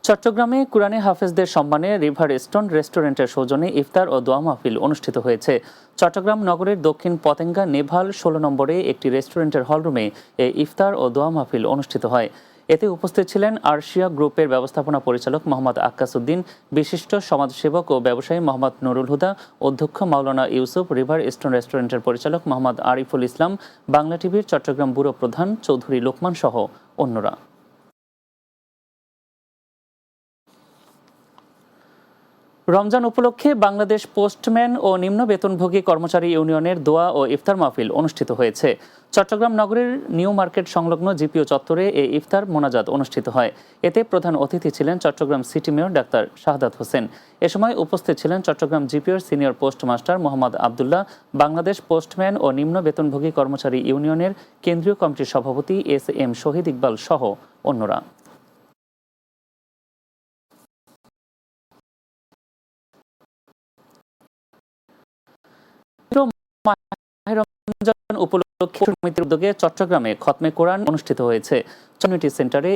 চট্টগ্রামে কুরআনে হাফেজদের সম্মানে রিভার স্টোন রেস্টুরেন্টের সৌজন্যে ইফতার ও দোয়া মাহফিল অনুষ্ঠিত হয়েছে। চট্টগ্রাম নগরের দক্ষিণ পতেঙ্গা নেভাল ১৬ নম্বরে একটি রেস্টুরেন্টের হলরুমে এই ইফতার ও দোয়া মাহফিল অনুষ্ঠিত হয়। এতে উপস্থিত ছিলেন আরশিয়া গ্রুপের ব্যবস্থাপনা পরিচালক মোহাম্মদ আক্কাস উদ্দিন, বিশিষ্ট সমাজসেবক ও ব্যবসায়ী মোহাম্মদ নুরুল হুদা, অধ্যক্ষ মাওলানা ইউসুফ, রিভার স্টোন রেস্টুরেন্টের পরিচালক মোহাম্মদ আরিফুল ইসলাম, বাংলা টিভির চট্টগ্রাম ব্যুরো প্রধান চৌধুরী লোকমান সহ অন্যরা। রমজান উপলক্ষে বাংলাদেশ পোস্টম্যান ও নিম্ন বেতনভোগী কর্মচারী ইউনিয়নের দোয়া ও ইফতার মাহফিল অনুষ্ঠিত হয়েছে। চট্টগ্রাম নগরের নিউ মার্কেট সংলগ্ন জিপিও চত্বরে এই ইফতার মোনাজাত অনুষ্ঠিত হয়। এতে প্রধান অতিথি ছিলেন Chattogram city mayor doctor Shahadat Hossain. এ সময় উপস্থিত ছিলেন চট্টগ্রাম জিপিওর senior postmaster Mohammad Abdullah, Bangladesh postman ও নিম্ন বেতনভোগী কর্মচারী ইউনিয়নের কেন্দ্রীয় কমিটির সভাপতি এস শহীদ ইকবাল সহ অন্যরা। মাহে রমজান উপলক্ষে সমিতির উদ্যোগে চট্টগ্রামে খতমে কোরআন অনুষ্ঠিত হয়েছে কমিউনিটি সেন্টারে।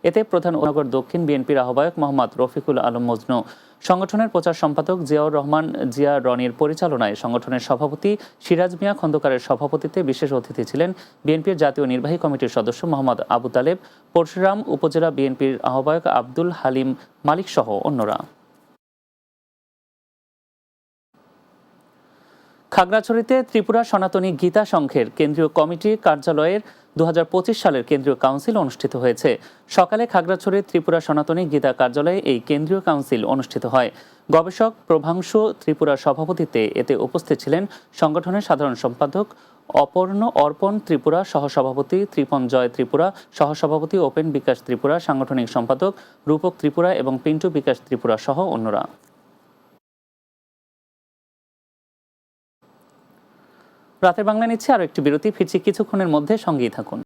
এতে প্রধান নগর দক্ষিণ বিএনপির আহ্বায়ক মোহাম্মদ রফিকুল আলম মজনু, সংগঠনের প্রচার সম্পাদক জিয়াউর রহমান জিয়া রনির পরিচালনায় সংগঠনের সভাপতি সিরাজ মিয়া খন্দকারের সভাপতিত্বে বিশেষ অতিথি ছিলেন বিএনপির জাতীয় নির্বাহী কমিটির সদস্য মোহাম্মদ আবু তালেব, পরশুরাম উপজেলা বিএনপির আহ্বায়ক আব্দুল হালিম মালিক সহ অন্যরা। খাগড়াছড়িতে ত্রিপুরা সনাতনী গীতা সংঘের কেন্দ্রীয় কমিটি কার্যালয়ের ২০২৫ সালের কেন্দ্রীয় কাউন্সিল অনুষ্ঠিত হয়েছে। সকালে খাগড়াছড়ির ত্রিপুরা সনাতনী গীতা কার্যালয়ে এই কেন্দ্রীয় কাউন্সিল অনুষ্ঠিত হয়। গবেষক প্রভাংশু ত্রিপুরার সভাপতিত্বে এতে উপস্থিত ছিলেন সংগঠনের সাধারণ সম্পাদক অর্পণ ত্রিপুরা, সহসভাপতি ত্রিপন জয় ত্রিপুরা, সহসভাপতি ওপেন বিকাশ ত্রিপুরা, সাংগঠনিক সম্পাদক রূপক ত্রিপুরা এবং পিন্টু বিকাশ ত্রিপুরা সহ অন্যরা। রাতের বাংলা নিচ্ছে আরও একটি বিরতি, ফিরছি কিছুক্ষণের মধ্যে, সঙ্গেই থাকুন।